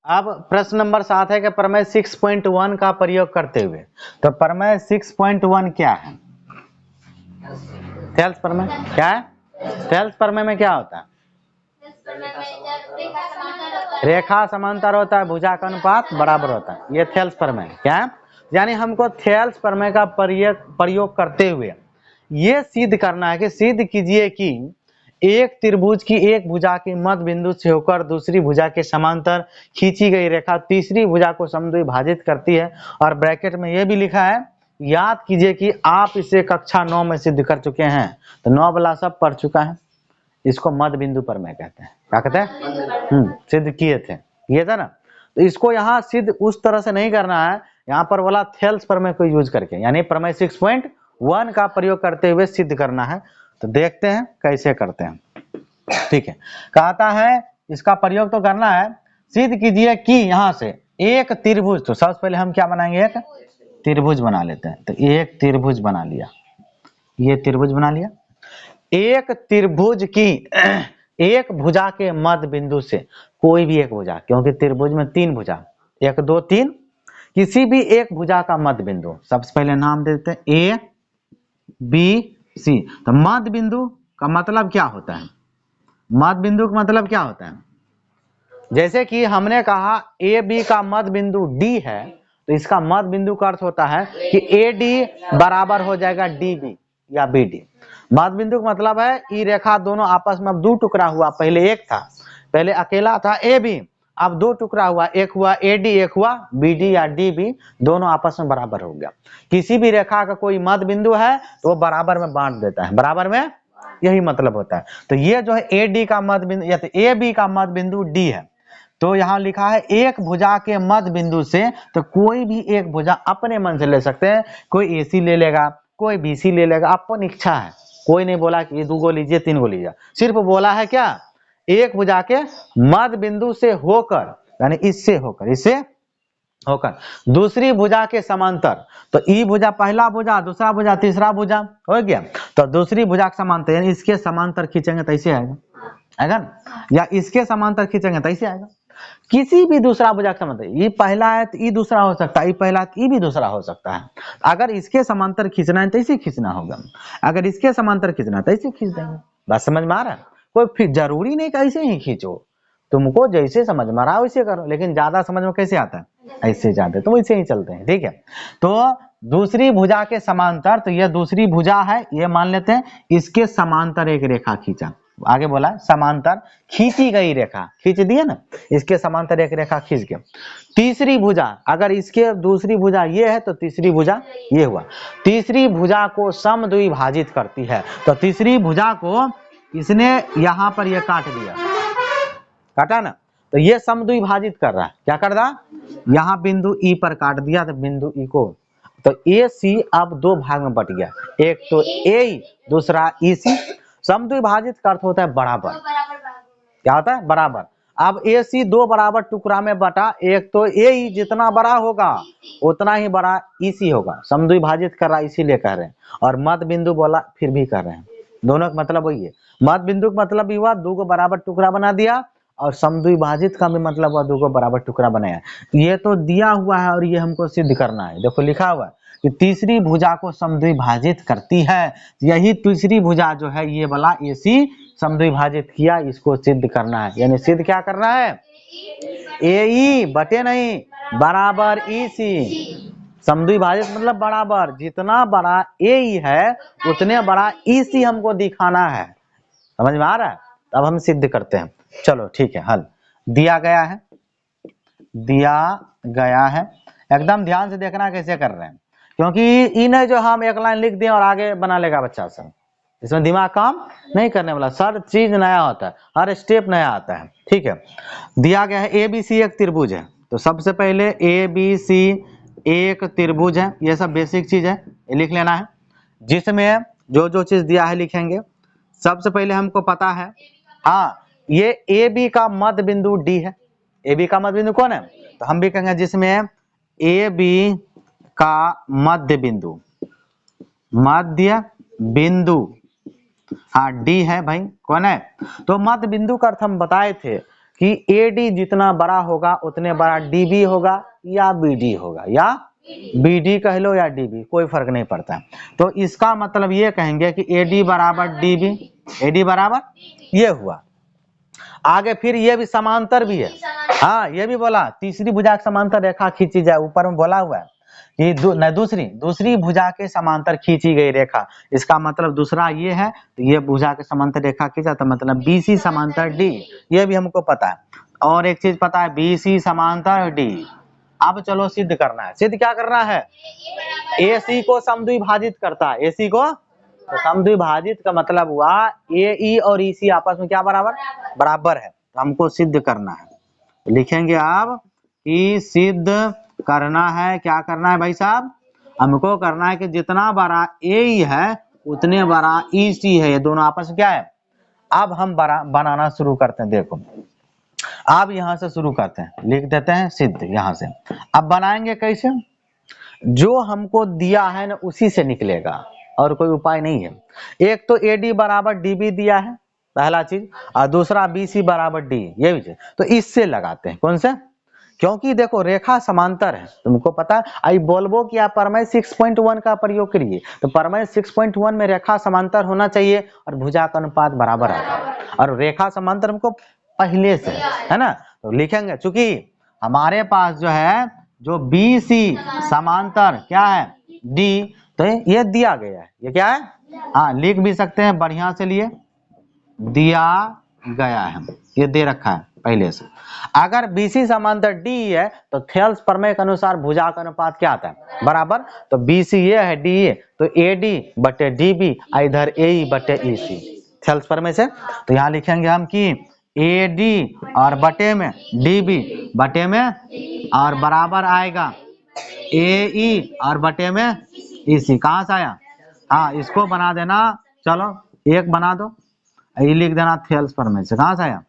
अब प्रश्न नंबर 7 है कि प्रमेय 6.1 का प्रयोग करते हुए, तो प्रमेय 6.1 क्या है? थेल्स प्रमेय क्या है? थेल्स प्रमेय में क्या होता है? रेखा समांतर होता है, भुजा का अनुपात बराबर होता है, ये थेल्स प्रमेय क्या है? यानी हमको थेल्स प्रमेय का प्रयोग करते हुए ये सिद्ध करना है कि सिद्ध कीजिए कि एक त्रिभुज की एक भुजा के मध्य बिंदु से होकर दूसरी भुजा के समांतर खींची गई रेखा तीसरी भुजा को समद्विभाजित करती है। और ब्रैकेट में यह भी लिखा है, याद कीजिए कि आप इसे कक्षा 9 में सिद्ध कर चुके हैं, तो 9 वाला सब पढ़ चुका है। इसको मध्य बिंदु प्रमेय कहते हैं। क्या कहते हैं? सिद्ध किए थे, ये था ना। तो इसको यहाँ सिद्ध उस तरह से नहीं करना है, यहाँ पर वाला थेल्स प्रमेय को यूज करके, यानी प्रमेय 6.1 का प्रयोग करते हुए सिद्ध करना है। तो देखते हैं कैसे करते हैं। ठीक है, कहता है इसका प्रयोग तो करना है। सिद्ध कीजिए कि यहाँ से एक त्रिभुज, तो सबसे पहले हम क्या बनाएंगे? एक त्रिभुज बना लेते हैं। तो एक त्रिभुज बना लिया, ये त्रिभुज बना लिया। एक त्रिभुज की एक भुजा के मध्य बिंदु से कोई भी एक भुजा, क्योंकि त्रिभुज में 3 भुजा, 1 2 3, किसी भी एक भुजा का मध्य बिंदु, सबसे पहले नाम देते हैं ए बी सी। तो मध्य बिंदु का मतलब क्या होता है? मध्य बिंदु का मतलब क्या होता है? जैसे कि हमने कहा ए बी का मध्य बिंदु डी है, तो इसका मध्य बिंदु का अर्थ होता है कि ए डी बराबर हो जाएगा डी बी या बी डी। मध्य बिंदु का मतलब है ई रेखा दोनों आपस में अब 2 टुकड़ा हुआ, पहले एक था, पहले अकेला था ए बी, अब 2 टुकड़ा हुआ, एक हुआ ए डी, एक हुआ बी डी या डी बी, दोनों आपस में बराबर हो गया। किसी भी रेखा का कोई मध्य बिंदु है तो वो बराबर में बांट देता है, बराबर में, यही मतलब होता है। तो ये जो है ए डी का मध्य बिंदु या तो ए बी का मध्य बिंदु डी है, तो यहाँ लिखा है एक भुजा के मध्य बिंदु से, तो कोई भी एक भुजा अपने मन से ले सकते हैं, कोई एसी ले लेगा, कोई बीसी ले लेगा, अपन इच्छा है। कोई नहीं बोला कि 2 गो लीजिए 3 गो लीजिए, सिर्फ बोला है क्या? एक भुजा के मध्य बिंदु से होकर, यानी इससे होकर, इससे होकर दूसरी भुजा के समांतर, तो ई भुजा पहला भुजा, दूसरा भुजा, तीसरा भुजा हो गया, तो दूसरी भुजा के समांतर, यानी इसके समांतर खींचेंगे तो ऐसे आएगा, आएगा ना, या इसके समांतर खींचेंगे तो ऐसे आएगा। किसी भी दूसरा भुजा के समांतर, ये पहला है तो ये दूसरा हो सकता है, ये पहला है तो ये भी दूसरा हो सकता है। अगर इसके समांतर खींचना है तो इसे खींचना होगा, अगर इसके समांतर खींचना है तो इसे खींच देंगे। बात समझ में आ रहा है? कोई फिर जरूरी नहीं कि ऐसे ही खींचो, तुमको जैसे समझ में आ रहा है वैसे करो, लेकिन ज्यादा समझ में कैसे आता है? ऐसे जाते, तो वैसे ही चलते हैं। ठीक है, तो दूसरी भुजा के समांतर, तो यह दूसरी भुजा है, ये मान लेते हैं, इसके समांतर एक रेखा खींचा, आगे बोला समांतर खींची गई रेखा, खींच दिए ना, इसके समांतर एक रेखा खींच के तीसरी भुजा, अगर इसके दूसरी भुजा ये है तो तीसरी भुजा ये हुआ, तीसरी भुजा को समद्विभाजित करती है। तो तीसरी भुजा को इसने यहां पर ये काट दिया, काटा ना, तो ये समद्विभाजित कर रहा है, क्या कर रहा? यहाँ बिंदु ई पर काट दिया, तो बिंदु ई को, तो ए सी अब 2 भाग में बट गया, एक तो ए, दूसरा ई सी। समद्विभाजित का अर्थ होता है बराबर, क्या होता है? बराबर। अब ए सी 2 बराबर टुकड़ा में बटा, एक तो ए ई जितना बड़ा होगा उतना ही बड़ा ई सी होगा, समद्विभाजित कर रहा इसीलिए कह रहे हैं, और मध्य बिंदु बोला फिर भी कर रहे हैं, दोनों का मतलब वही है। मध्य बिंदु का मतलब भी हुआ 2 को बराबर टुकड़ा बना दिया, और समद्विभाजित का भी मतलब हुआ 2 को बराबर टुकड़ा बनाया। ये तो दिया हुआ है और ये हमको सिद्ध करना है। देखो लिखा हुआ है कि तीसरी भुजा को समद्विभाजित करती है, यही तीसरी भुजा जो है ये वाला ए सी समद्विभाजित किया, इसको सिद्ध करना है। यानी सिद्ध क्या करना है? ए ई बटे नहीं बराबर ई सी, समद्विभाजित मतलब बराबर, जितना बड़ा ए ई है उतने बड़ा ई सी हमको दिखाना है। समझ में आ रहा है? अब हम सिद्ध करते हैं। चलो ठीक है, हल दिया गया है, दिया गया है, एकदम ध्यान से देखना कैसे कर रहे हैं, क्योंकि इन्हें जो हम एक लाइन लिख दें और आगे बना लेगा बच्चा सब, इसमें दिमाग काम नहीं करने वाला, हर चीज नया होता है, हर स्टेप नया आता है। ठीक है, दिया गया है ए बी सी एक त्रिभुज है, तो सबसे पहले ए बी सी एक त्रिभुज है, ये सब बेसिक चीज है, ये लिख लेना है, जिसमें जो जो चीज दिया है लिखेंगे। सबसे पहले हमको पता है, हाँ, ये ए बी का मध्य बिंदु डी है, ए बी का मध्य बिंदु कौन है? तो हम भी कहेंगे जिसमें ए बी का मध्य बिंदु, मध्य बिंदु, हाँ डी है भाई, कौन है? तो मध्य बिंदु का अर्थ हम बताए थे कि AD जितना बड़ा होगा उतने बड़ा DB होगा या BD होगा, या BD कह लो या DB, कोई फर्क नहीं पड़ता। तो इसका मतलब ये कहेंगे कि AD बराबर DB, AD बराबर ये हुआ। आगे फिर ये भी समांतर भी है, हाँ ये भी बोला तीसरी भुजा के समांतर रेखा खींची जाए, ऊपर में बोला हुआ है कि दूसरी भुजा के समांतर खींची गई रेखा, इसका मतलब दूसरा ये है, तो ये भुजा के समांतर रेखा खींचा तो मतलब BC समांतर D, ये भी हमको पता है। और एक चीज पता है, BC समांतर D। अब चलो सिद्ध करना है। सिद्ध क्या करना है? AC को समद्विभाजित करता है, AC को तो समद्विभाजित का मतलब हुआ AE और EC आपस में क्या बराबर है, तो हमको सिद्ध करना है। तो लिखेंगे आप कि सिद्ध करना है, क्या करना है भाई साहब? हमको करना है कि जितना बड़ा AE है उतने बड़ा EC है, ये दोनों आपस में क्या है। अब हम बनाना शुरू करते हैं। देखो अब यहां से शुरू करते हैं, लिख देते हैं सिद्ध यहां से। अब बनाएंगे कैसे? जो हमको दिया है ना उसी से निकलेगा, और कोई उपाय नहीं है। एक तो AD बराबर DB दिया है पहला चीज, और दूसरा BC बराबर D, ये भी चीज। तो इससे लगाते हैं, कौन से? क्योंकि देखो रेखा समांतर है, तुमको पता है। आई बोलबो कि आप प्रमेय 6.1 का प्रयोग करिए, तो प्रमेय 6.1 में रेखा समांतर होना चाहिए और भुजा का अनुपात बराबर आता है, और रेखा समांतर हमको पहले से है ना। तो लिखेंगे चूंकि हमारे पास जो है जो BC समांतर क्या है D, तो ये दिया गया है, ये क्या है, हाँ लिख भी सकते हैं बढ़िया से लिए, दिया गया है, ये दे रखा है पहले से। अगर BC समांतर D है तो थेल्स प्रमेय के अनुसार भुजा का अनुपात क्या आता है, बराबर। तो BC ये है, D ये, तो AD बटे DB, इधर AE बटे EC, थेल्स प्रमेय से। तो यहाँ लिखेंगे हम कि AD और बटे में DB बटे में, और बराबर आएगा AE और बटे में EC। कहाँ से आया? हाँ इसको बना देना, चलो एक बना दो, ये लिख देना थेल्स प्रमेय से। कहाँ से आया?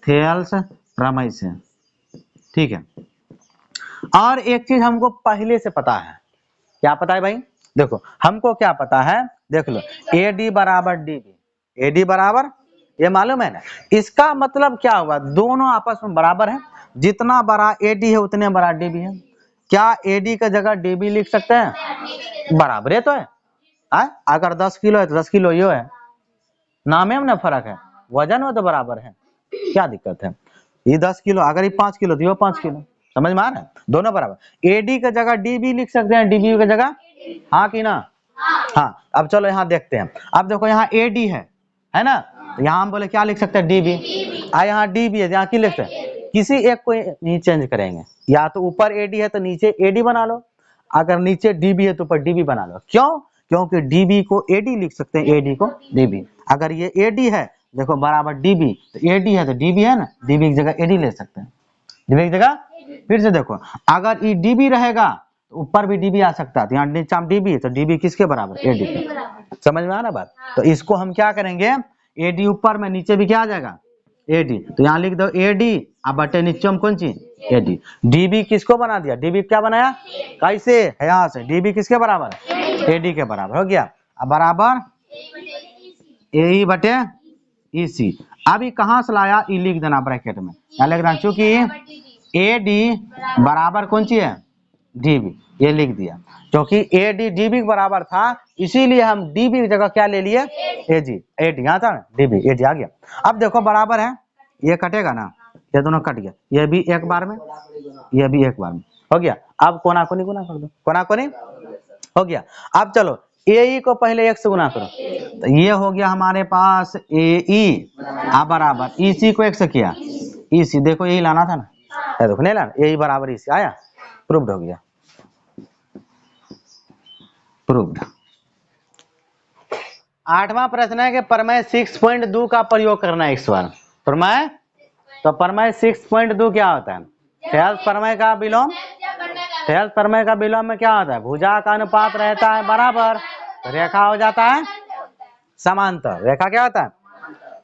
थेल्स प्रमेय से, ठीक है। और एक चीज हमको पहले से पता है, क्या पता है भाई? देखो हमको क्या पता है, देख लो AD बराबर DB, AD बराबर ये मालूम है ना। इसका मतलब क्या हुआ, दोनों आपस में बराबर है, जितना बड़ा AD है उतने बड़ा DB है। क्या AD का जगह DB लिख सकते हैं? बराबर है तो है, अगर 10 किलो है तो 10 किलो ये है, नामे में ना फर्क है, वजन में तो बराबर है, क्या दिक्कत है? ये 10 किलो, अगर ये 5 किलो तो ये 5 किलो, समझ में आ रहा है, दोनों बराबर। AD का जगह DB लिख सकते हैं, DB का जगह, हाँ कि ना? हाँ। अब चलो यहाँ देखते हैं। अब देखो यहाँ AD है ना, तो यहाँ हम बोले क्या लिख सकते हैं, DB। यहाँ DB है, यहाँ की लिखते हैं, किसी एक को नहीं चेंज करेंगे, या तो ऊपर AD है तो नीचे AD बना लो, अगर नीचे DB है तो ऊपर DB बना लो। क्यों? क्योंकि DB को AD लिख सकते हैं, AD को DB। अगर ये AD है देखो बराबर DB, तो AD है तो DB है ना, DB की जगह AD ले सकते हैं, DB की जगह। फिर से देखो अगर ये DB रहेगा तो ऊपर भी DB आ सकता है, तो यहाँ नीचे DB है तो DB किसके बराबर, AD के। समझ में आ रहा बात? तो इसको हम क्या करेंगे, AD ऊपर में, नीचे भी क्या आ जाएगा, AD। तो यहाँ लिख दो AD, अब बटे नीचे में कौन चीज, AD। DB किसको बना दिया, DB क्या बनाया, कैसे है, यहाँ से DB किसके बराबर, AD के बराबर हो गया। अब बराबर AE बटे EC। अभी कहां से लाया, ई लिख देना ब्रैकेट में, क्या लिख देना, चूंकि AD बराबर कौन सी है, DB, ये लिख दिया। क्योंकि AD DB के बराबर था, इसीलिए हम DB की जगह क्या ले लिए, AD यहाँ था ना, DB AD आ गया। अब देखो बराबर है, ये कटेगा ना, ये दोनों कट गया, ये भी एक बार में, ये भी एक बार में, हो गया। अब कोना कोनी गुना कर दो, कोना कोनी हो गया। अब चलो AE को पहले 1 से गुना करो, तो ये हो गया हमारे पास AE बराबर EC को 1 से किया, EC देखो यही लाना था ना, देखो नहीं लाना, AE बराबर EC आया, प्रूव्ड हो गया, प्रूव्ड। 8वां प्रश्न है कि प्रमेय 6.2 का प्रयोग करना है इस बार। प्रमेय, तो प्रमेय 6.2 क्या होता है, थेल्स प्रमेय का विलोम। थेल्स प्रमेय का विलोम में क्या होता है, भुजा का अनुपात रहता है बराबर, रेखा हो जाता है समांतर, रेखा क्या होता है।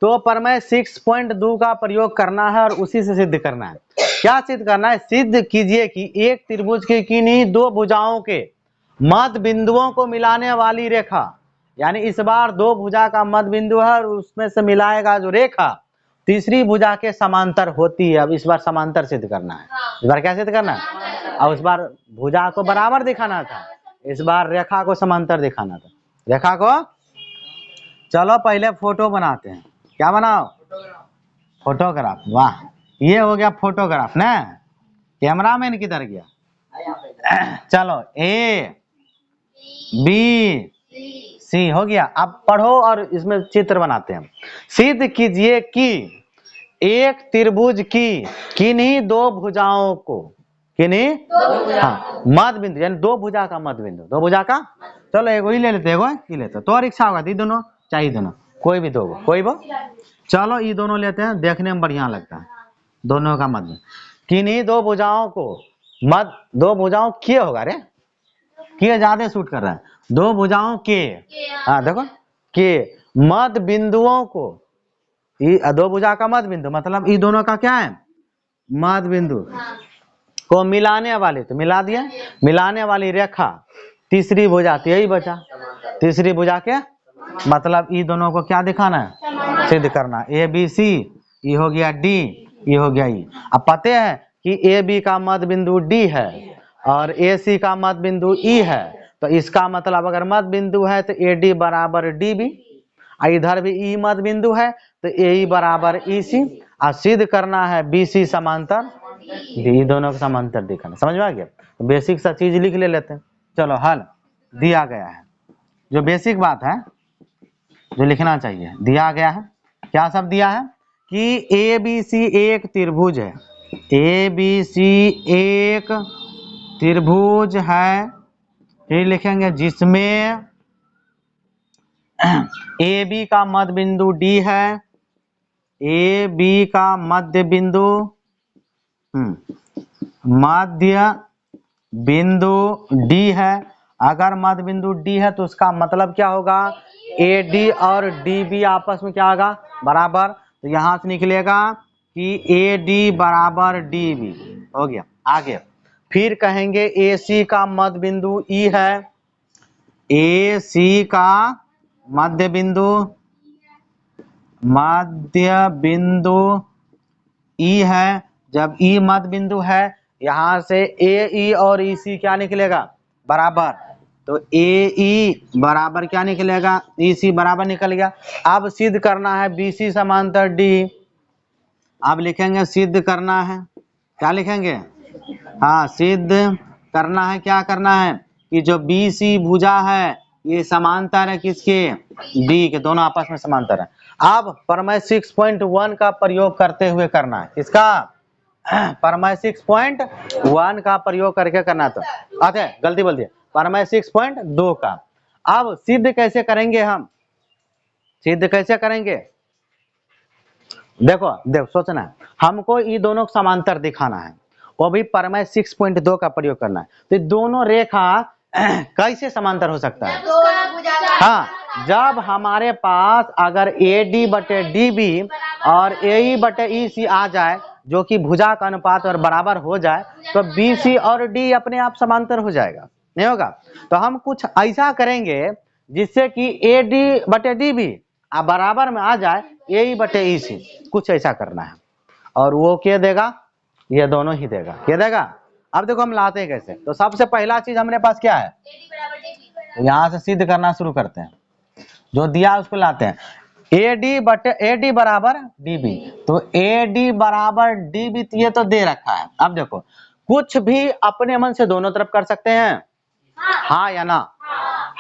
तो प्रमेय 6.2 का प्रयोग करना है और उसी से सिद्ध करना है। क्या सिद्ध करना है, सिद्ध कीजिए कि एक त्रिभुज की किन्हीं दो भुजाओं के मध्य बिंदुओं को मिलाने वाली रेखा, यानी इस बार दो भुजा का मध्य बिंदु है और उसमें से मिलाएगा जो रेखा, तीसरी भुजा के समांतर होती है। अब इस बार समांतर सिद्ध करना है। इस बार क्या सिद्ध करना है? अब इस बार भुजा को बराबर दिखाना था, इस बार रेखा को समांतर दिखाना था। रेखा को, चलो पहले फोटो बनाते हैं। क्या बनाओ? फोटोग्राफ। वाह, ये हो गया फोटोग्राफ ना। कैमरामैन किधर गया? चलो ए बी सी हो गया। अब पढ़ो और इसमें चित्र बनाते हैं। सिद्ध कीजिए कि एक त्रिभुज की किन्हीं दो भुजाओं को, किन्हीं हाँ मध्य बिंदु, यानी दो भुजा का मध्य बिंदु, दो भुजा का, चलो एगो ही ले लेते, एगो ही लेते तो और इच्छा होगा दी दोनों चाहिए, दोनों कोई भी दो, कोई वो, चलो ये दोनों लेते हैं, देखने में बढ़िया लगता है। दोनों का मध्य, किन्हीं दो भुजाओं को मध्य, दो भुजाओं के होगा रे, के ज्यादा शूट कर रहा है। दो भुजाओं के, हाँ देखो के मध्य बिंदुओं को, दो भुजा का मध्य बिंदु मतलब ये दोनों का क्या है? मध्य बिंदु को मिलाने वाले, तो मिला दिया, मिलाने वाली रेखा तीसरी भुजा, तो यही बचा तीसरी भुजा के, मतलब ये दोनों को क्या दिखाना है? सिद्ध करना। ए बी सी, ये हो गया डी, ये हो गया ई। अब पते है कि ए बी का मध्य बिंदु डी है और ए सी का मध्य बिंदु ई है, तो इसका मतलब अगर मध्य बिंदु है तो ए डी बराबर डी बी, इधर भी ई मध्य बिंदु है तो ए ई बराबर ई सी, और सिद्ध करना है बी सी समांतर डी, दोनों का समांतर दिखाना। समझ में आ गया? तो बेसिक सा चीज लिख ले लेते हैं। चलो हल दिया गया है, जो बेसिक बात है जो लिखना चाहिए दिया गया है। क्या सब दिया है? कि ए बी सी एक त्रिभुज है, ए बी सी एक त्रिभुज है, फिर लिखेंगे जिसमें ए बी का मध्य बिंदु डी है, ए बी का मध्य बिंदु मध्य बिंदु डी है। अगर मध्य बिंदु डी है तो उसका मतलब क्या होगा? ए डी और डी बी आपस में क्या होगा? बराबर। तो यहां से निकलेगा कि ए डी बराबर डी बी हो गया। आगे फिर कहेंगे ए सी का मध्य बिंदु ई है, ए सी का मध्य बिंदु ई है। जब ई मध्य बिंदु है, यहां से ए ई और ई सी क्या निकलेगा? बराबर। तो ए ई बराबर क्या निकलेगा? ई सी बराबर निकल गया। अब सिद्ध करना है बी सी समांतर डी। अब लिखेंगे सिद्ध करना है, क्या लिखेंगे? हाँ सिद्ध करना है, क्या करना है? कि जो बी सी भुजा है ये समांतर है किसके? डी के, दोनों आपस में समांतर है। अब प्रमेय 6.1 का प्रयोग करते हुए करना है। इसका प्रमेय 6.1 का प्रयोग करके करना। तो अच्छा गलती बोल दिया, प्रमेय 6.2 का। अब सिद्ध कैसे करेंगे? हम सिद्ध कैसे करेंगे? देखो देखो सोचना है, हमको ये दोनों समांतर दिखाना है, वो भी प्रमेय 6.2 का प्रयोग करना है। तो दोनों रेखा कैसे समांतर हो सकता है? हाँ, जब हमारे पास अगर ए डी बटे डी बी और ए ई बटे ई सी आ जाए, जो कि भुजा का अनुपात और बराबर हो जाए, तो बी सी और डी अपने आप समांतर हो जाएगा, नहीं होगा? तो हम कुछ ऐसा करेंगे जिससे कि ए डी बटे डी बी बराबर में आ जाए ए ई बटे ई सी, कुछ ऐसा करना है। और वो क्या देगा? ये दोनों ही देगा। क्या देगा? अब देखो हम लाते हैं कैसे। तो सबसे पहला चीज हमारे पास क्या है? यहाँ से सिद्ध करना शुरू करते हैं, जो दिया उसको लाते हैं। ए डी बराबर डी बी, तो ए डी बराबर डी बी ये तो दे रखा है। अब देखो कुछ भी अपने मन से दोनों तरफ कर सकते हैं, हाँ या ना?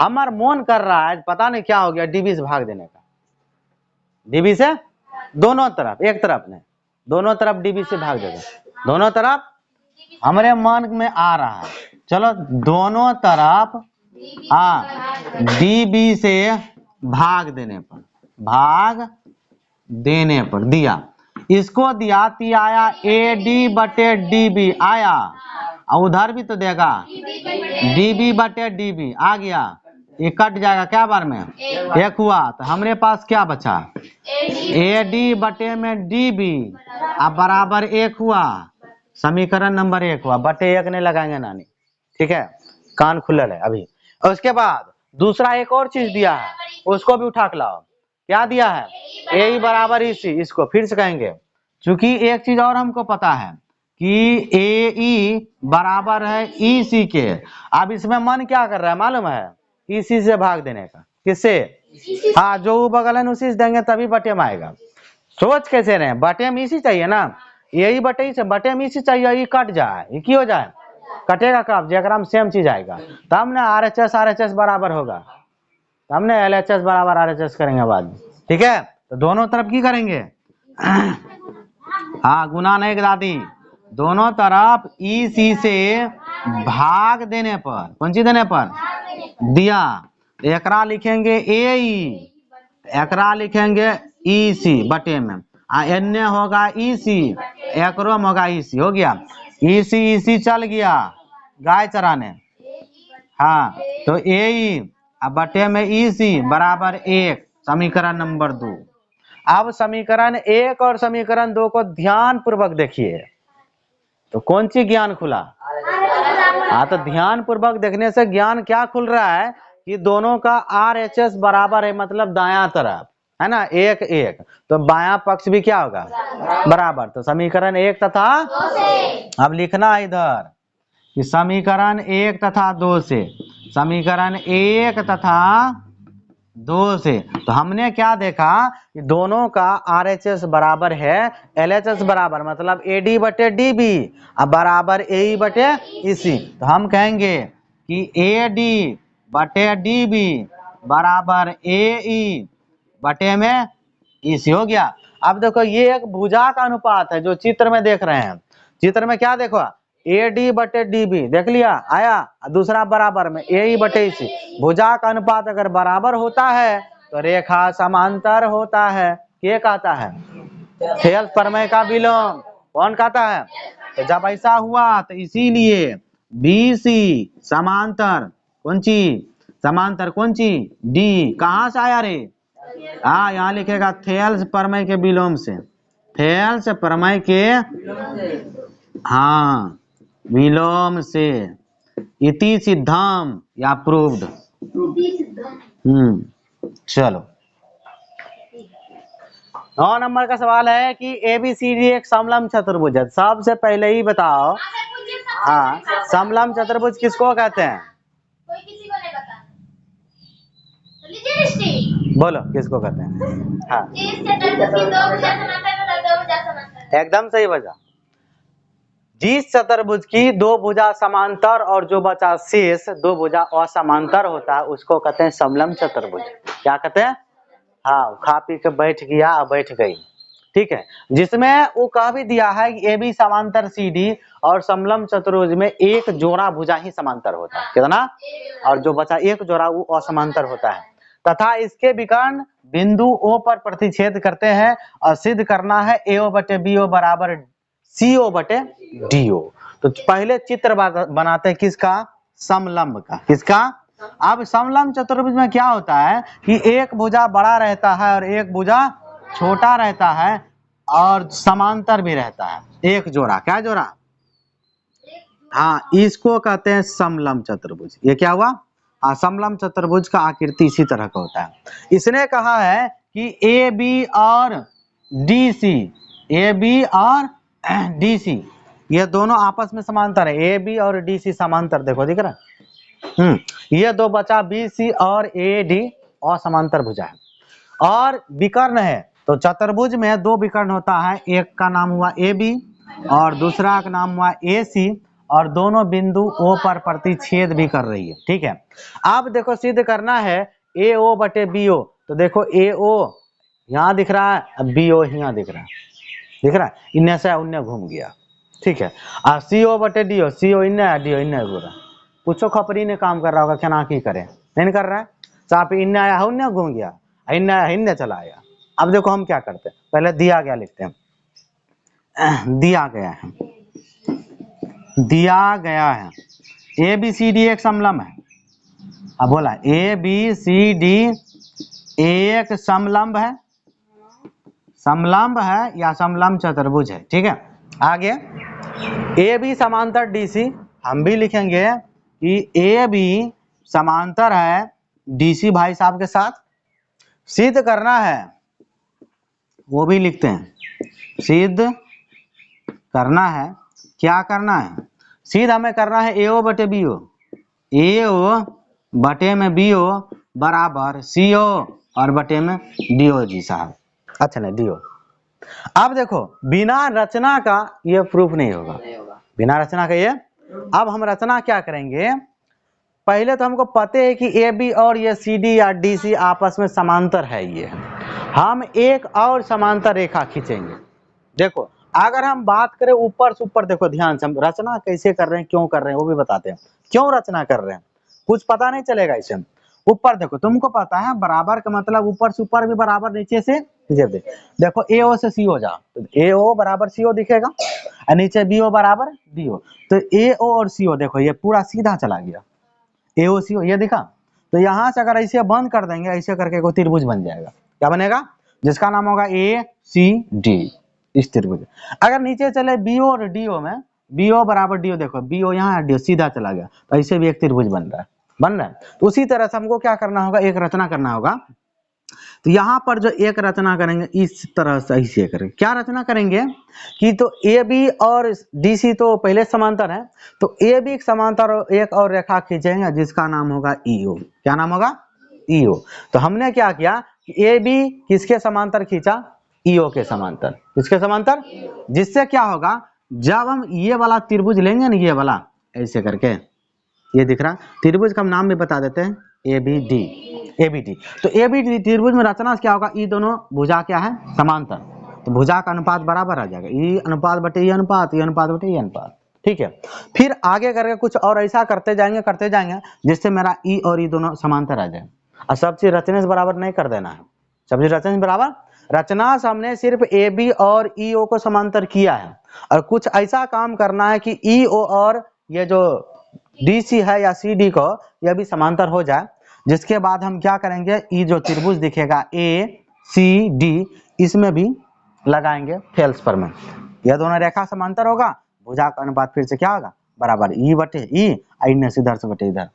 हमार मन कर रहा है, पता नहीं क्या हो गया, डीबी से भाग देने का। डीबी से दोनों तरफ, एक तरफ नहीं, दोनों तरफ डीबी से भाग देगा। दोनों तरफ हमारे मन में आ रहा है, चलो दोनों तरफ डीबी से भाग देने पर दिया, इसको दिया ती आया ए डी बटे डी बी आया, और उधर भी तो देगा डी बी बटे डी बी आ गया, ये कट जाएगा क्या बार में? एक हुआ। तो हमारे पास क्या बचा? ए डी बटे में डी बी अब बराबर एक हुआ, समीकरण नंबर 1 हुआ। बटे 1 नहीं लगाएंगे नानी, ठीक है? कान खुलल है अभी। और उसके बाद दूसरा एक और चीज दिया है, उसको भी उठा के लाओ। क्या दिया है, ए बराबर ई सी। इसको फिर से कहेंगे, क्योंकि एक चीज और हमको पता है कि ए ई बराबर है ई सी के। अब इसमें मन क्या कर रहा है मालूम है, ई सी से भाग देने का। किससे, हाँ जो बगल है उसी से देंगे तभी बटे में आएगा। सोच कैसे रहे, बटे में इसी चाहिए ना, यही बटे से बटे में इसी चाहिए, ये कट जाए, ये की हो जाए, कटेगा कब, जगह में सेम चीज आएगा तब ना आर एच एस बराबर होगा, तब ना एल एच एस बराबर आर एच एस करेंगे बाद। ठीक है, तो दोनों तरफ की करेंगे, हाँ गुना नहीं दादी, दोनों तरफ ई सी से भाग देने पर, कौन सी देने पर, दिया, एकरा लिखेंगे ए ई, एकरा लिखेंगे ई सी बटे में, एन्ने होगा ई सी, एकरो में होगा ई सी, हो गया ई सी चल गया गाय चराने, हाँ तो ए ई बटे में ई सी बराबर 1, समीकरण नंबर 2। अब समीकरण 1 और समीकरण 2 को ध्यान पूर्वक देखिए, तो कौन सी ज्ञान खुला, हाँ तो ध्यान पूर्वक देखने से ज्ञान क्या खुल रहा है कि दोनों का आर एच एस बराबर है, मतलब दायां तरफ है ना, 1 1, तो बायां पक्ष भी क्या होगा बराबर। तो समीकरण 1 तथा, अब लिखना है इधर कि समीकरण 1 तथा 2 से, समीकरण 1 तथा 2 से, तो हमने क्या देखा कि दोनों का आर एच एस बराबर है एल एच एस बराबर, मतलब ए डी बटे डी बी अब बराबर ए ई बटे ई सी। तो हम कहेंगे कि ए डी बटे डी बी बराबर ए ई बटे में ई सी, हो गया। अब देखो ये एक भुजा का अनुपात है जो चित्र में देख रहे हैं, चित्र में क्या देखो ए डी बटे डी बी देख लिया आया, दूसरा बराबर में ए ई बटे ई सी। भुजा का अनुपात अगर बराबर होता है तो रेखा समांतर होता है, क्या कहता है, थेल्स प्रमेय का विलोम, कौन कहता है। तो जब ऐसा हुआ तो इसीलिए बी सी समांतर, कौन सी समांतर, कौन सी डी, कहां से आया रे, हाँ यहाँ लिखेगा थेल्स प्रमेय के विलोम से, थेल्स प्रमेय के, हाँ विलोम से, इति सिद्धम या प्रूव्ड। चलो 9 नंबर का सवाल है कि एबीसीडी एक समलंब चतुर्भुज है। सबसे पहले ही बताओ, हाँ समलंब चतुर्भुज किसको कहते हैं, कोई किसी को नहीं पता, तो लीजिए दृष्टि, बोलो किसको कहते हैं, हाँ जिस चतुर्भुज की दो भुजा समांतर तथा दो भुजा समांतर, एकदम सही बचा। जिस चतुर्भुज की दो भुजा समांतर और जो बचा शेष दो भुजा असमांतर होता है उसको कहते हैं समलंब चतुर्भुज। क्या कहते हैं, हाँ खा पी के बैठ गया बैठ गई, ठीक है। जिसमें वो कह भी दिया है कि ए बी समांतर सी डी और समलंब चतुर्भुज में एक जोड़ा भुजा ही समांतर होता है, कितना, और जो बचा एक जोड़ा वो असमांतर होता है, तथा इसके विकर्ण बिंदु ओ पर प्रतिच्छेद करते हैं और सिद्ध करना है एओ बटे बी ओ बराबर सी ओ बटे डी ओ। तो पहले चित्र बनाते हैं किसका, समलंब का, किसका। अब समलंब चतुर्भुज में क्या होता है कि एक भुजा बड़ा रहता है और एक भुजा छोटा रहता है और समांतर भी रहता है, एक जोड़ा, क्या जोड़ा, हाँ इसको कहते हैं समलंब चतुर्भुज। ये क्या हुआ, हाँ समलंब चतुर्भुज का आकृति इसी तरह का होता है। इसने कहा है कि ए बी और डी सी, ए बी और डी सी ये दोनों आपस में समांतर है, ए बी और डी सी समांतर, देखो दिख रहा है, ये दो बचा बी सी और ए डी असमांतर भुजा है। और विकर्ण है, तो चतुर्भुज में दो विकर्ण होता है, एक का नाम हुआ ए बी और दूसरा का नाम हुआ ए सी, और दोनों बिंदु ओ पर प्रतिच्छेद भी कर रही है, ठीक है। अब देखो सिद्ध करना है ए ओ बटे बी ओ, तो देखो ए ओ यहाँ दिख रहा है, अब बी ओ यहाँ दिख रहा है, दिख रहा है, इन्ने से उन्ने घूम गया, ठीक है। और सी ओ बटे डी ओ, सी ओ इन्ने डी ओ इन्ने घूरा, पूछो खपरी ने काम कर रहा होगा, क्या ना की करे, नहीं कर रहा है, साफ इन्ने आया उन्ने घूम गया, इन्ने आया इन्ने चला आया। अब देखो हम क्या करते हैं, पहले दिया गया लिखते हैं, दिया गया है, दिया गया है ए बी सी डी एक समलंब है। अब बोला ए बी सी डी एक समलंब है, समलंब है या समलंब चतुर्भुज है, ठीक है। आगे ए बी समांतर डी सी, हम भी लिखेंगे कि ए बी समांतर है डी सी भाई साहब के साथ, सिद्ध करना है, वो भी लिखते हैं, सिद्ध करना है। क्या करना है? सिद्ध हमें करना है AO बटे BO, AO बटे में BO बराबर CO और बटे में DO जी साहब। अच्छा नहीं DO। अब देखो बिना रचना का ये प्रूफ नहीं होगा, बिना रचना का ये। अब हम रचना क्या करेंगे, पहले तो हमको पता है कि AB और ये CD या DC आपस में समांतर है, ये हम एक और समांतर रेखा खींचेंगे। देखो अगर हम बात करें ऊपर से ऊपर, देखो ध्यान से हम रचना कैसे कर रहे हैं, क्यों कर रहे हैं वो भी बताते हैं। क्यों रचना कर रहे हैं कुछ पता नहीं चलेगा इससे। ऊपर देखो तुमको पता है बराबर का मतलब ऊपर से ऊपर भी बराबर, नीचे से नीचे। देखो AO से CO जा तो AO बराबर CO दिखेगा और नीचे BO बराबर BO। तो AO और CO देखो ये पूरा सीधा चला गया, AO CO ये दिखा। तो यहाँ से अगर ऐसे बंद कर देंगे, ऐसे करके कोई त्रिभुज बन जाएगा। क्या बनेगा? जिसका नाम होगा ACD, इस त्रिभुज। अगर नीचे चले BO और DO में, BO बराबर DO, देखो BO यहाँ DO सीधा चला गया, तो ऐसे भी एक त्रिभुज बन रहा है। तो उसी तरह से हमको क्या करना होगा, एक रचना करना होगा। तो यहाँ पर जो एक रचना करेंगे इस तरह से ऐसे करेंगे। क्या रचना करेंगे कि तो AB और DC तो पहले समांतर है, तो AB समांतर एक और रेखा खींचेंगे जिसका नाम होगा EO। क्या नाम होगा? EO। तो हमने क्या किया कि AB किसके समांतर खींचा? EO के समांतर। किसके समांतर? जिससे क्या होगा, जब हम ये वाला त्रिभुज लेंगे ना, ये वाला ऐसे करके, ये दिख रहा त्रिभुज का हम नाम भी बता देते हैं, ABD। तो ABD त्रिभुज में रचना क्या होगा, ये दोनों भुजा क्या है? समांतर। तो भुजा का अनुपात बराबर आ जाएगा, ये अनुपात बटे ये अनुपात, ये अनुपात बटे ये अनुपात। ठीक है, फिर आगे करके कुछ और ऐसा करते जाएंगे जिससे मेरा E और E दोनों समांतर आ जाए। और सब चीज रचने से बराबर नहीं कर देना है, सब चीज रचने से बराबर। रचना से हमने सिर्फ AB और EO को समांतर किया है, और कुछ ऐसा काम करना है कि EO और ये जो DC है या CD को यह भी समांतर हो जाए। जिसके बाद हम क्या करेंगे, ये जो त्रिभुज दिखेगा ACD, इसमें भी लगाएंगे फेल्स पर में। यह दोनों रेखा समांतर होगा, भुजा का अनुपात फिर से क्या होगा? बराबर E बटे E, इधर से इधर से बटे इधर।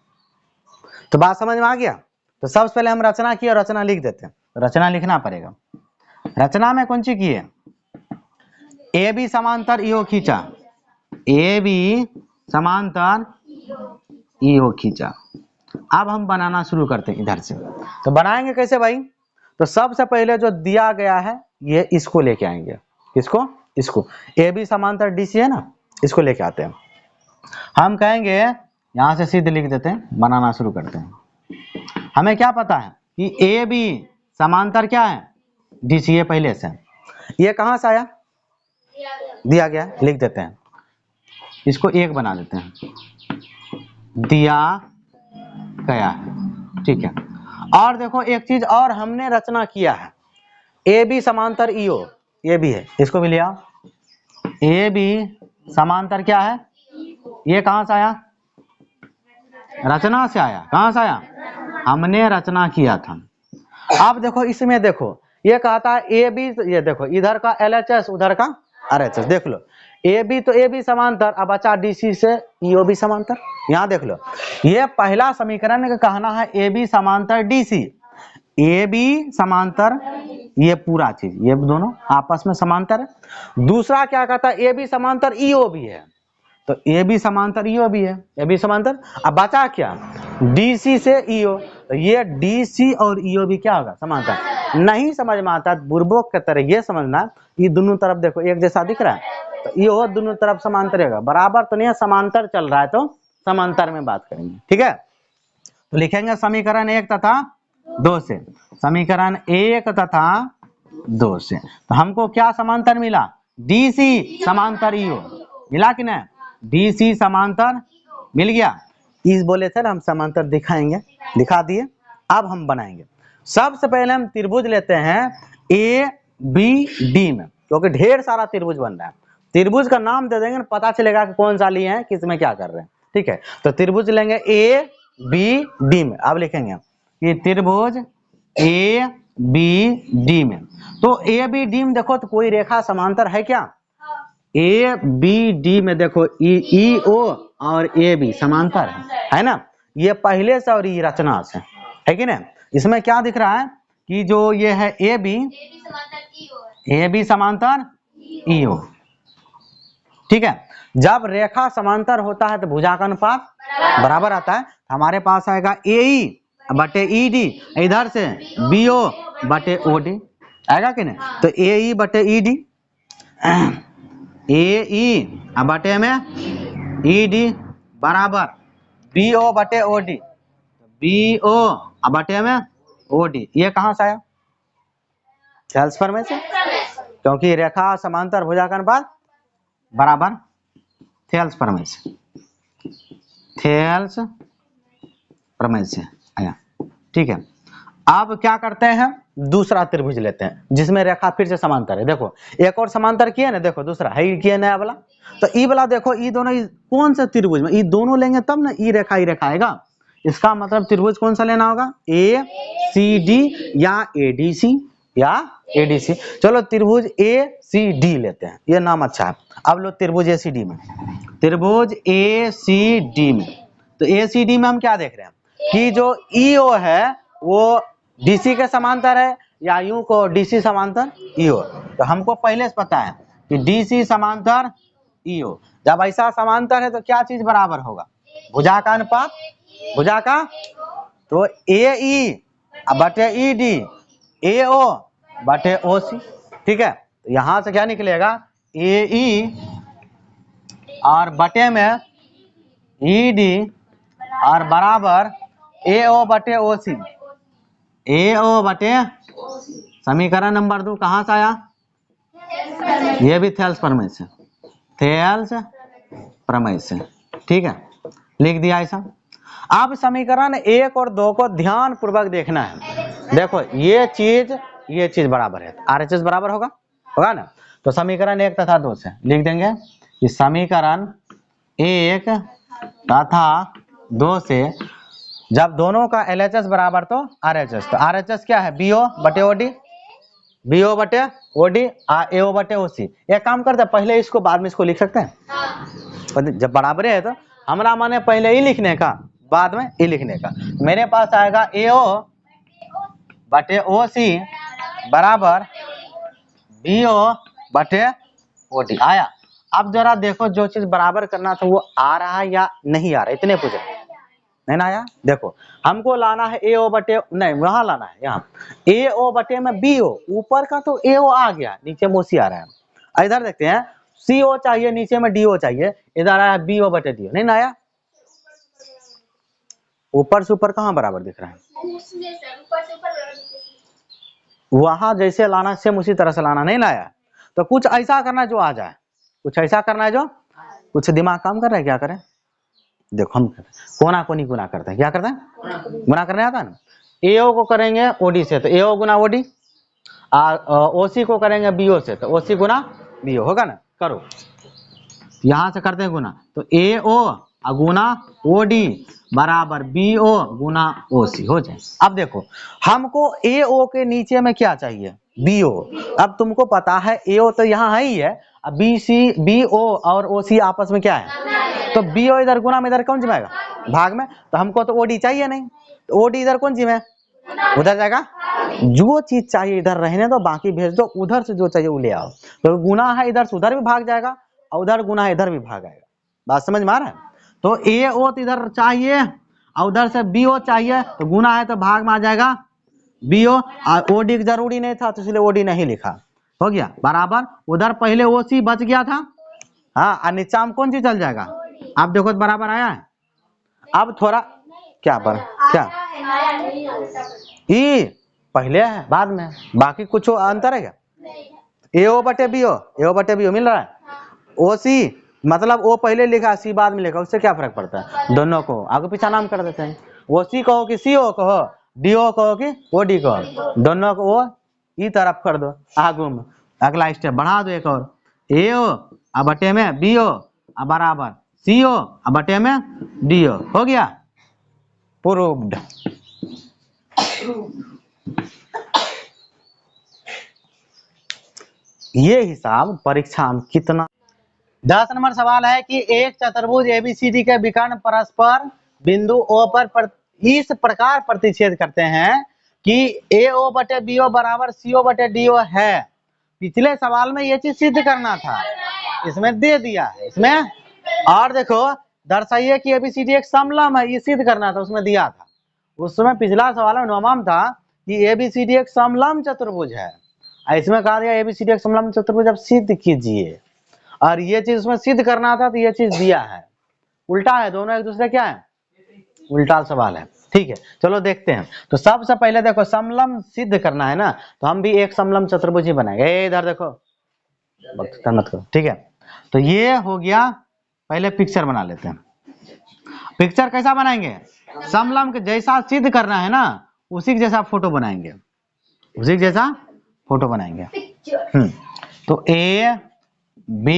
तो बात समझ में आ गया? तो सबसे पहले हम रचना की और रचना लिख देते हैं। रचना लिखना पड़ेगा। रचना में कौन सी की है? AB समांतर EO खींचा, AB समांतर EO खींचा। अब हम बनाना शुरू करते हैं इधर से। तो बनाएंगे कैसे भाई? तो सबसे पहले जो दिया गया है ये इसको लेके आएंगे। किसको? इसको। AB समांतर DC है ना, इसको लेके आते हैं। हम कहेंगे यहां से सीधे लिख देते हैं, बनाना शुरू करते हैं। हमें क्या पता है कि AB समांतर क्या है? DC है पहले से। ये कहां से आया? दिया गया, लिख देते हैं। इसको एक बना देते हैं, दिया गया है। ठीक है, और देखो एक चीज और हमने रचना किया है, AB समांतर EO, ये भी है, इसको भी लिया। AB समांतर क्या है? ये कहां से आया? रचना से आया। कहां से आया? हमने रचना किया था। अब देखो इसमें देखो ये कहता है AB, ये देखो इधर का LHS उधर का RHS, देख लो AB तो AB समांतर, अब बचा DC से EO भी समांतर। यहाँ देख लो, ये पहला समीकरण का कहना है AB समांतर DC, AB समांतर, ये पूरा चीज ये दोनों आपस में समांतर है। दूसरा क्या कहता है, AB समांतर EO भी है, तो AB समांतर EO भी है, AB समांतर। अब बचा क्या? DC से EO, तो ये DC और EO भी क्या होगा? समांतर। नहीं समझ में आता बुर्बक की तरह ये समझना, ये दोनों तरफ देखो एक जैसा दिख रहा है, तो ये दोनों तरफ समांतर होगा, बराबर तो नहीं है, समांतर चल रहा है तो समांतर में बात करेंगे। ठीक है, तो लिखेंगे समीकरण 1 तथा 2 से, समीकरण 1 तथा 2 से। तो हमको क्या समांतर मिला? DC समांतर EO मिला कि नहीं? DC समांतर मिल गया। इस बोले थे ना हम समांतर दिखाएंगे, दिखा दिए। अब हम बनाएंगे। सबसे पहले हम त्रिभुज लेते हैं ABD में, क्योंकि ढेर सारा त्रिभुज बन रहा है। त्रिभुज का नाम दे देंगे, पता चलेगा कि कौन सा लिए हैं, किस में क्या कर रहे हैं। ठीक है, तो त्रिभुज लेंगे ABD में। अब लिखेंगे कि त्रिभुज ABD में, तो ABD में देखो तो कोई रेखा समांतर है क्या? ABD में देखो EO और AB समांतर है ना? ये पहले से और ये रचना से है कि नहीं? इसमें क्या दिख रहा है कि जो ये है ए बी समांतर ई ओ। ठीक है, जब रेखा समांतर होता है तो भुजा का अनुपात बराबर आता है। हमारे पास आएगा ए ई बटे ई डी, इधर से बी ओ बटे ओ डी आएगा कि नहीं। तो ए ई बटे ई डी, ए ई बटे में ई डी बराबर बी ओ बटे ओ डी, बी ओ बटे में ओ डी। ये कहाँ से आया? थेल्स प्रमेय से, क्योंकि रेखा समांतर भुजा का अनुपात बराबर थेल्स प्रमेय से, थेल्स प्रमेय से आया। ठीक है, अब क्या करते हैं, दूसरा त्रिभुज लेते हैं जिसमें रेखा फिर से समांतर है। देखो एक और समांतर किया ना, देखो दूसरा है किया नया वाला। तो ई वाला देखो, ई दोनों कौन सा त्रिभुज में ई दोनों लेंगे तब ना ई रेखा आएगा। इसका मतलब त्रिभुज कौन सा लेना होगा, ए सी डी या ए डी सी या ए डी सी। चलो त्रिभुज ए सी डी लेते हैं, ये नाम अच्छा है। अब लो त्रिभुज ए सी डी में, त्रिभुज ए सी डी में। तो ए सी डी में हम क्या देख रहे हैं कि जो ई ओ है वो डीसी के समांतर है, या यूं को डीसी समांतर ईओ। तो हमको पहले से पता है कि डीसी समांतर ईओ। जब ऐसा समांतर है तो क्या चीज बराबर होगा, भुजा का अनुपात, भुजा का। तो ए ई बटे ई डी, ए ओ बटे ओ सी। ठीक है, तो यहां से क्या निकलेगा, ए ई और बटे में ई डी और बराबर ए ओ बटे ओ सी, ए ओ बटे। समीकरण नंबर 2 कहां से आया, ये भी थेल्स प्रमेय से, थेल्स प्रमेय से। ठीक है, लिख दिया ऐसा। अब समीकरण 1 और 2 को ध्यान पूर्वक देखना है। देखो ये चीज बराबर है, RHS बराबर होगा ना। तो समीकरण 1 तथा 2 से लिख देंगे कि समीकरण 1 तथा 2 से जब दोनों का LHS बराबर तो RHS, तो RHS क्या है, BO बटे OD, BO बटे OD AO बटे OC। एक काम करते हैं, पहले इसको बाद में इसको लिख सकते हैं। जब बराबर है तो हमारा माने पहले ही लिखने का बाद में ही लिखने का। मेरे पास आएगा AO बटे OC बराबर BO बटे OD आया। अब जरा देखो जो चीज बराबर करना था वो आ रहा है या नहीं आ रहा, इतने पूछ रहे नहीं ना आया। देखो हमको लाना है ए ओ बटे, नहीं वहां लाना है, यहाँ ए ओ बटे में बी ओ। ऊपर का तो ए ओ आ गया, नीचे में ओसी आ रहा है। इधर देखते हैं सी ओ चाहिए, नीचे में डी ओ चाहिए, इधर आया बी ओ बटे डी ओ, नहीं ना आया। ऊपर से ऊपर कहाँ बराबर दिख रहा है, वहां जैसे लाना सेम उसी तरह से लाना, नहीं लाया। तो कुछ ऐसा करना जो आ जाए, कुछ ऐसा करना है जो कुछ दिमाग काम कर रहा है। क्या करें, देखो हम कोना कोनी गुना करते हैं, क्या करते हैं, गुना करने आता है ना। एओ को करेंगे ओडी से तो एओ गुना ओडी, ओसी को करेंगे बीओ से तो ओसी गुना बीओ, होगा ना। करो यहां से करते हैं गुना, तो एओ गुना ओडी बराबर बीओ गुना ओसी हो जाए। अब देखो हमको एओ के नीचे में क्या चाहिए, बीओ। अब तुमको पता है एओ तो यहाँ है ही है, अब बीओ और ओसी आपस में क्या है, तो बीओ इधर गुना में इधर कौन जिमेगा, भाग में। तो हमको तो ओडी चाहिए नहीं, तो ओडी इधर कौन जिमे, उधर जाएगा। जो चीज चाहिए इधर रहने दो, बाकी भेज दो, उधर से जो चाहिए वो ले आओ। तो गुना है इधर से उधर भी भाग जाएगा, और उधर गुना है इधर भी भाग आएगा। बात समझ में आ रहा है। तो ए ओ तो इधर चाहिए और उधर से बी ओ चाहिए, तो गुना है तो भाग में आ जाएगा बी ओ, और ओडी जरूरी नहीं था तो इसलिए ओडी नहीं लिखा, हो गया बराबर। उधर पहले ओ सी बच गया था, हाँ, और नीचा में कौन चीज चल जाएगा। अब देखो बराबर आया है। अब थोड़ा क्या पर क्या ई पहले है बाद में, बाकी कुछ अंतर है क्या, एओ बटे बीओ, एओ बटे बीओ मिल रहा है। ओ सी मतलब ओ पहले लिखा सी बाद में लिखा, उससे क्या फर्क पड़ता है, दोनों को आगे पीछा नाम कर देते हैं। ओ सी कहो कि सी ओ कहो, डी ओ कहो कि ओ डी कहो, दोनों को ओ ई तरफ कर दो आगू में। अगला स्टेप बढ़ा दो एक और, एओ अब बटे में बीओ अब बराबर सी ओ अब बटे में डी ओ, हो गया प्रूव्ड। ये हिसाब परीक्षा में कितना। 10 नंबर सवाल है कि एक चतुर्भुज एबीसीडी के विकर्ण परस्पर बिंदु ओ पर इस प्रकार प्रतिच्छेद करते हैं कि AO बटे BO बराबर CO बटे DO है। पिछले सवाल में ये चीज सिद्ध करना था, इसमें दे दिया है इसमें। और देखो दर्शाइए कि ABCD एक समलंब है, ये सिद्ध करना था, उसमें दिया था। उस समय पिछला सवाल में नवम था कि ABCD एक समलंब चतुर्भुज है, इसमें कहा गया ABCD एक समलंब चतुर्भुज अब सिद्ध कीजिए। और ये चीज उसमें सिद्ध करना था तो ये चीज दिया है। उल्टा है, दोनों एक दूसरे क्या है, उल्टा सवाल है। ठीक है, चलो देखते हैं। तो सबसे पहले देखो समलंब सिद्ध करना है ना, तो हम भी एक समलंब चतुर्भुज ही बनाएंगे। इधर देखो, मत करो, ठीक है। तो ये हो गया, पहले पिक्चर बना लेते हैं। पिक्चर कैसा बनाएंगे, समलंब के जैसा सिद्ध करना है ना, उसी के जैसा फोटो बनाएंगे, उसी के जैसा फोटो बनाएंगे। तो A B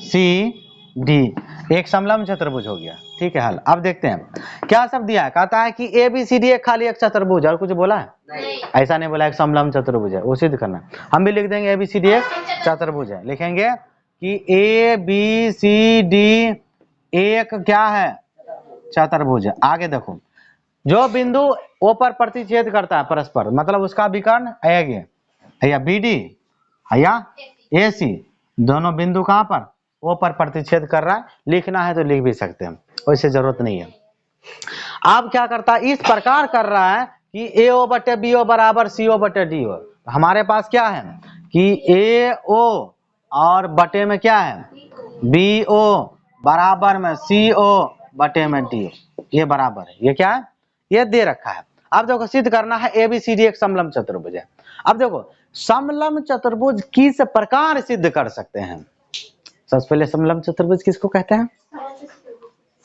C D एक समलंब चतुर्भुज हो गया। ठीक है, हल। अब देखते हैं क्या सब दिया है। कहता है कि ABCD एक खाली एक चतुर्भुज, और कुछ बोला है नहीं। ऐसा नहीं बोला, एक समलंब चतुर्भुज है, वो सिद्ध करना है। हम भी लिख देंगे ABCD एक चतुर्भुज है, लिखेंगे कि ABCD एक क्या है, चतुर्भुज है। आगे देखो, जो बिंदु O पर प्रतिच्छेद करता है परस्पर, मतलब उसका विकर्ण या BD या AC, दोनों बिंदु कहां पर O पर प्रतिच्छेद कर रहा है। लिखना है तो लिख भी सकते हैं, वैसे जरूरत नहीं है। अब क्या करता है, इस प्रकार कर रहा है कि AO बटे BO बराबर CO बटे DO। हमारे पास क्या है कि AO और बटे में क्या है BO बराबर में CO बटे में DO, ये बराबर है, ये क्या है, ये दे रखा है। अब देखो सिद्ध करना है ABCD एक समलंब चतुर्भुज है। अब देखो समलंब चतुर्भुज किस प्रकार सिद्ध कर सकते हैं। सबसे पहले समलंब चतुर्भुज किसको कहते हैं,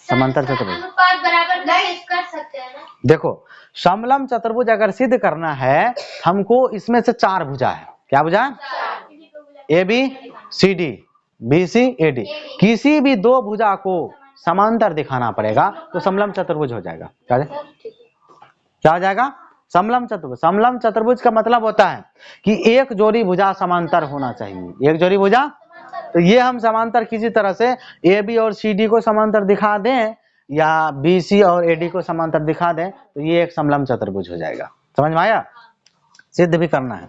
समांतर चतुर्भुज। अनुपात बराबर कर सकते हैं ना। देखो समलंब चतुर्भुज अगर सिद्ध करना है, हमको इसमें से चार भुजा है। क्या भुजा है, ABCD BC AD, किसी भी दो भुजा को समांतर दिखाना पड़ेगा तो समलंब चतुर्भुज हो जाएगा। क्या हो जाएगा, समलंब चतुर्भुज। समलंब चतुर्भुज का मतलब होता है कि एक जोड़ी भुजा समांतर होना चाहिए, एक जोड़ी भुजा। तो ये हम समांतर किसी तरह से AB और CD को समांतर दिखा दें या BC और AD को समांतर दिखा दें तो ये एक समलंब चतुर्भुज हो जाएगा। समझ में आया, सिद्ध भी करना है।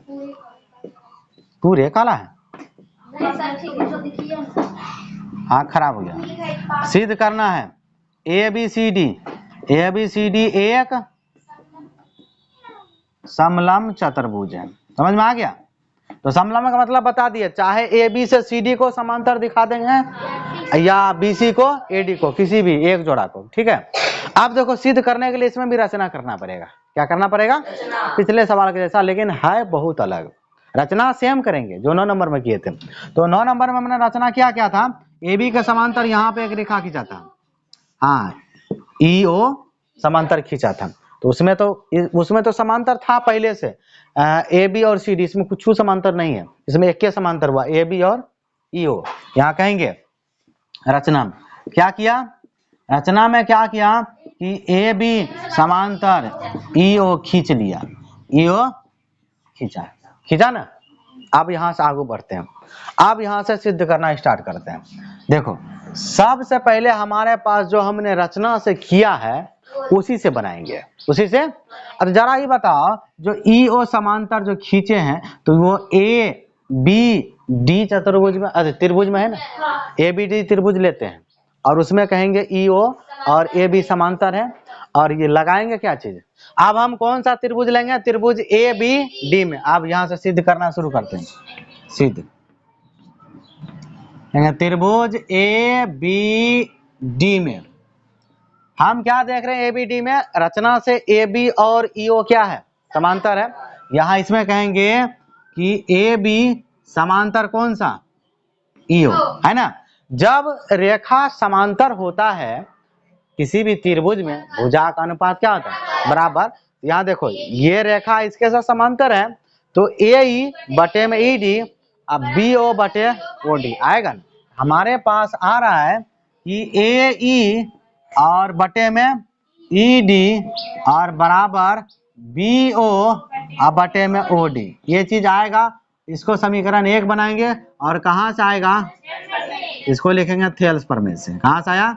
पूरे काला है, हाँ खराब हो गया। सिद्ध करना है ABCD एक समलंब चतुर्भुज है। समझ में आ गया। तो समलंब का मतलब बता दिए, चाहे AB से CD को समांतर दिखा देंगे या BC को AD को, किसी भी एक जोड़ा को। ठीक है, अब देखो सिद्ध करने के लिए इसमें भी रचना करना पड़ेगा। क्या करना पड़ेगा, पिछले सवाल के जैसा, लेकिन है बहुत अलग। रचना सेम करेंगे जो 9 नंबर में किए थे। तो 9 नंबर में हमने रचना क्या था, AB के समांतर यहाँ पे एक रेखा खींचा था, हाँ EO समांतर खींचा था। तो उसमें तो समांतर था पहले से AB और CD, इसमें कुछ समांतर नहीं है, इसमें एक के समांतर हुआ AB और EO। यहाँ कहेंगे रचना में क्या किया, रचना में क्या किया कि AB समांतर EO खींच लिया, EO खींचा ना। अब यहां से आगे बढ़ते हैं, अब यहां से सिद्ध करना स्टार्ट करते हैं। देखो सबसे पहले हमारे पास जो हमने रचना से किया है उसी से बनाएंगे, उसी से। अब जरा ये बताओ, जो EO समांतर जो खींचे हैं तो वो ABD चतुर्भुज में, त्रिभुज में है ना, ABD त्रिभुज लेते हैं और उसमें कहेंगे EO और AB समांतर है, और ये लगाएंगे क्या चीज। अब हम कौन सा त्रिभुज लेंगे, त्रिभुज ABD में। अब यहां से सिद्ध करना शुरू करते हैं, सिद्ध त्रिभुज ABD में हम क्या देख रहे हैं, ABD में रचना से AB और EO क्या है, समांतर है। यहां इसमें कहेंगे कि AB समांतर कौन सा, EO है ना। जब रेखा समांतर होता है किसी भी त्रिभुज में, भुजा का अनुपात क्या होता है, बराबर। यहाँ देखो ये रेखा इसके साथ समांतर है, तो AE बटे में ED, अब BO बटे OD आएगा ना। हमारे पास आ रहा है कि AE और बटे में ED और बराबर BO और बटे में OD, ये चीज आएगा। इसको समीकरण 1 बनाएंगे और कहां से आएगा, इसको लिखेंगे थेल्स प्रमेय से। कहां से आया,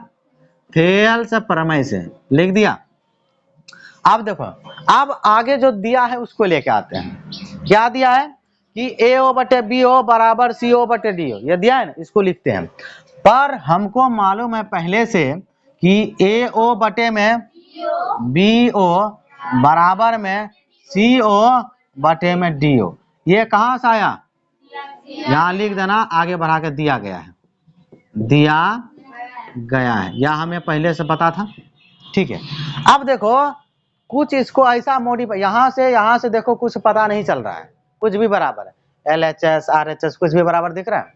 थेल्स प्रमेय से लिख दिया। अब देखो, अब आगे जो दिया है उसको लेके आते हैं। क्या दिया है कि AO बटे BO बराबर CO बटे DO, ये दिया है ना, इसको लिखते हैं। पर हमको मालूम है पहले से कि AO बटे में BO बराबर में CO बटे में DO। ये कहाँ से आया, यहाँ लिख देना, आगे बढ़ा के दिया गया है, दिया गया है, या हमें पहले से पता था। ठीक है, अब देखो कुछ इसको ऐसा मॉडिफाई, यहाँ से देखो कुछ पता नहीं चल रहा है, कुछ भी बराबर है, LHS RHS कुछ भी बराबर दिख रहा है।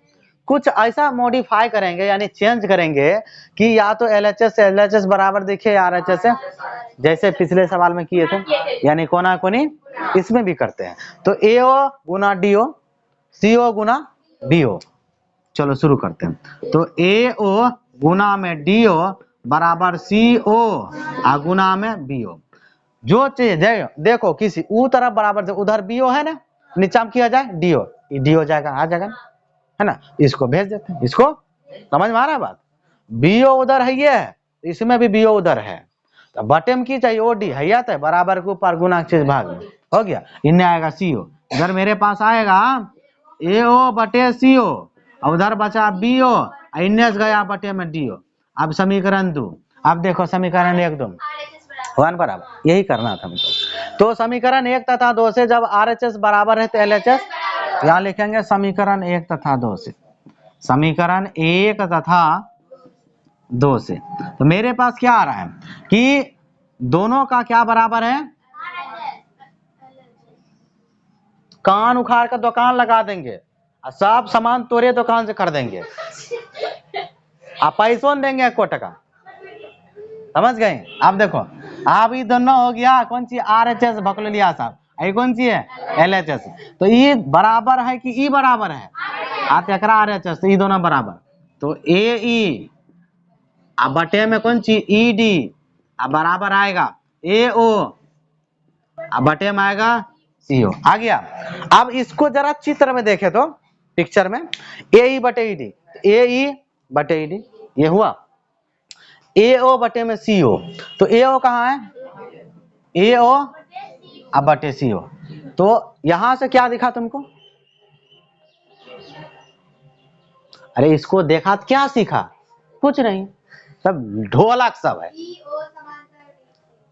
कुछ ऐसा मॉडिफाई करेंगे यानी चेंज करेंगे कि या तो LHS से LHS बराबर दिखे RHS से, जैसे पिछले सवाल में किए थे, यानी कोना कोनी इसमें भी करते हैं। तो AO Guna DO, CO Guna DO। चलो शुरू करते हैं। तो AO गुना में DO बराबर CO आ गुना में BO। जो चीज है देखो किसी ऊ तरफ बराबर, उधर BO है ना, नीचा में किया जाए DO, DO जाएगा, आ जाएगा, है ना, इसको भेज देते हैं। इसको समझ में आ रहा है बात, BO उधर है, ये है, इसमें भी BO उधर है, तो बटे में की चाहिए OD है, या तो बराबर के ऊपर गुना चीज भाग में हो गया, इन्हें आएगा CO, इधर मेरे पास आएगा AO बटे CO, उधर बचा BO, इन्हें गया बटे में DO। अब समीकरण 2, अब देखो समीकरण 1 2 1 बराबर, यही करना था हमको। तो समीकरण 1 तथा 2 से जब RHS बराबर है तो LHS, यहाँ लिखेंगे समीकरण 1 तथा 2 से, समीकरण 1 तथा 2 से। तो मेरे पास क्या आ रहा है कि दोनों का क्या बराबर है, कान उखाड़ कर दुकान लगा देंगे, सब सामान तोरे दुकान से खरीदेंगे, आप पैसों देंगे 1 टका, समझ गए। आप देखो, अब ये दोनों हो गया कौन सी RHS भकलोलिया साहब, ये कौन सी है LHS। तो ये बराबर है कि ई बराबर है, आप एकरा RHS, तो ये दोनों बराबर, तो AE अब बटे में कौन सी ED अब बराबर आएगा AO अब बटे में आएगा CO, आ गया। अब इसको जरा चित्र में देखे तो पिक्चर में AE बटे ED, AE बटे ED ये हुआ, AO बटे में CO, तो AO कहाँ है, AO अब बटे CO। तो यहां से क्या दिखा तुमको, अरे इसको देखा तो क्या सीखा, कुछ नहीं, सब ढोलक सब है।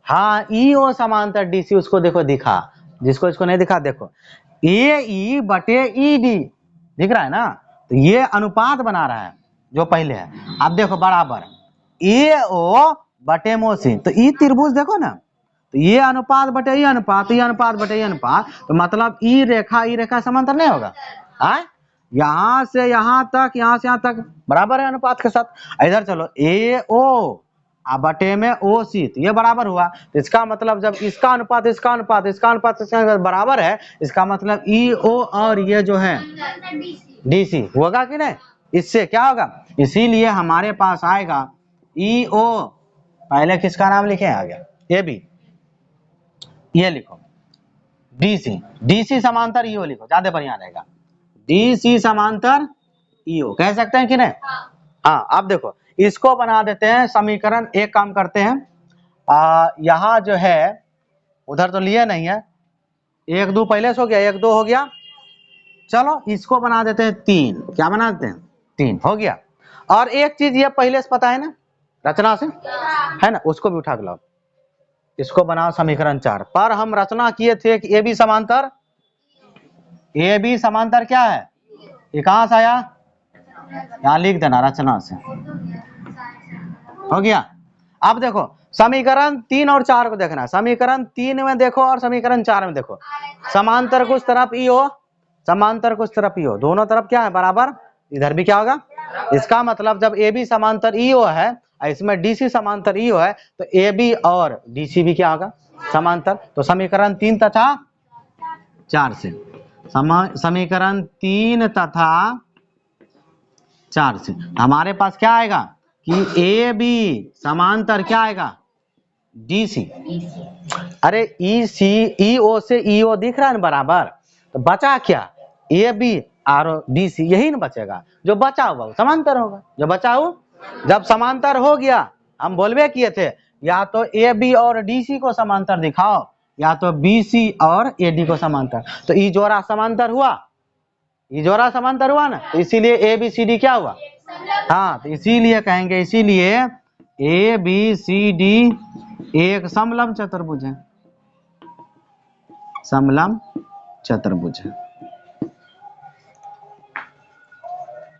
हाँ EO समांतर DC, उसको देखो दिखा, जिसको इसको नहीं दिखा देखो, AE बटे ED दिख रहा है ना, तो ये अनुपात बना रहा है जो पहले है। अब देखो बराबर AO बटे मोसी, तो ई त्रिभुज देखो ना, तो ये अनुपात बटे ये अनुपात, ये अनुपात बटे ये अनुपात, तो मतलब ई रेखा समांतर नहीं होगा, हाँ, यहाँ से यहाँ तक, यहाँ से यहाँ तक बराबर है अनुपात के साथ। इधर चलो AO बटे में OC, तो ये बराबर हुआ, तो इसका मतलब जब इसका अनुपात इसका अनुपात इसका अनुपात इसका बराबर है, इसका मतलब EO और ये जो है DC होगा कि नहीं, इससे क्या होगा, इसीलिए हमारे पास आएगा EO, पहले किसका नाम लिखे आ गया AB, ये लिखो DC समांतर EO लिखो, ज्यादा बढ़िया रहेगा, DC समांतर EO कह सकते हैं कि नहीं। हाँ अब देखो इसको बना देते हैं समीकरण, एक काम करते हैं, यहाँ जो है उधर तो लिए नहीं है, 1 2 पहले से हो गया, 1 2 हो गया, चलो इसको बना देते हैं 3, क्या बना देते हैं 3 हो गया। और एक चीज ये पहले से पता है ना, रचना से है ना, उसको भी उठा के लाओ, इसको बनाओ समीकरण 4 पर हम रचना किए थे कि AB समांतर क्या है, ये कहां से आया, यहाँ लिख देना रचना से, हो गया। अब देखो समीकरण 3 और 4 को देखना, समीकरण 3 में देखो और समीकरण 4 में देखो, समांतर कुछ तरफ EO, समांतर कुछ तरफ EO, दोनों तरफ क्या है बराबर, इधर भी क्या होगा, इसका मतलब जब AB समांतर EO है, इसमें DC समांतर EO है, तो AB और DC भी क्या होगा समांतर। तो समीकरण 3 तथा 4 से, समीकरण 3 तथा 4 से हमारे पास क्या आएगा कि AB समांतर क्या आएगा DC, अरे EO से EO दिख रहा है ना बराबर, तो बचा क्या AB और DC, यही ना बचेगा, जो बचा हुआ वो समांतर होगा, जो बचा हुआ जब समांतर हो गया, हम बोलबे किए थे या तो ए बी और डी सी को समांतर दिखाओ, या तो बी सी और ए डी को समांतर। तो ई जोड़ा समांतर हुआ, ये जोड़ा समांतर हुआ ना, तो इसीलिए ए बी सी डी क्या हुआ? हाँ, तो इसीलिए कहेंगे, इसीलिए ए बी सी डी एक समलंब चतुर्भुज है, समलंब चतुर्भुज है।